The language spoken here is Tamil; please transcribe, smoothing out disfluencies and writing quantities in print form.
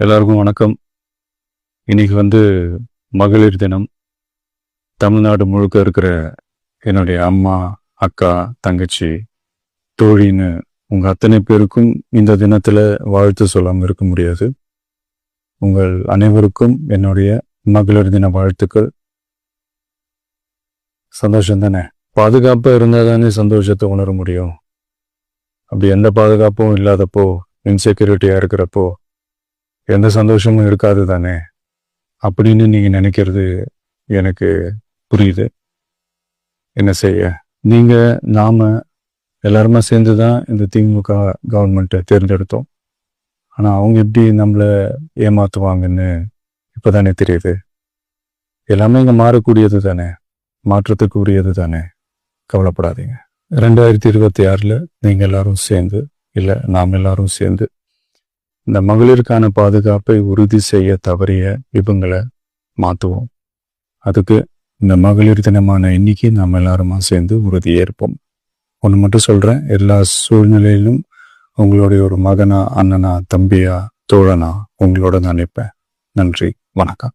எல்லாருக்கும் வணக்கம். இன்னைக்கு மகளிர் தினம். தமிழ்நாடு முழுக்க இருக்கிற என்னுடைய அம்மா, அக்கா, தங்கச்சி, தோழின்னு உங்க அத்தனை பேருக்கும் இந்த தினத்துல வாழ்த்து சொல்லாம இருக்க முடியாது. உங்கள் அனைவருக்கும் என்னுடைய மகளிர் தின வாழ்த்துக்கள். சந்தோஷம் தானே? பாதுகாப்பா இருந்தா தானே சந்தோஷத்தை உணர முடியும். அப்படி எந்த பாதுகாப்பும் இல்லாதப்போ, இன்செக்யூரிட்டியா இருக்கிறப்போ எந்த சந்தோஷமும் இருக்காது தானே அப்படின்னு நீங்க நினைக்கிறது எனக்கு புரியுது. என்ன செய்ய, நீங்க நாம எல்லாருமே சேர்ந்துதான் இந்த திமுக கவர்மெண்ட்டை தேர்ந்தெடுத்தோம். ஆனா அவங்க எப்படி நம்மள ஏமாத்துவாங்கன்னு இப்பதானே தெரியுது. எல்லாமே இங்க மாறக்கூடியது தானே, மாற்றத்துக்கு உரியது தானே. கவலைப்படாதீங்க. 2026 நீங்க எல்லாரும் சேர்ந்து, இல்ல நாம் எல்லாரும் சேர்ந்து இந்த மகளிருக்கான பாதுகாப்பை உறுதி செய்ய தவறிய இவங்களை மாற்றுவோம். அதுக்கு இந்த மகளிர் தினமான இன்னைக்கு நாம் எல்லாருமா சேர்ந்து உறுதி ஏற்போம். ஒன்று மட்டும் சொல்றேன், எல்லா சூழ்நிலையிலும் உங்களுடைய ஒரு மகனா, அண்ணனா, தம்பியா, தோழனா உங்களோட நான் நிற்பேன். நன்றி, வணக்கம்.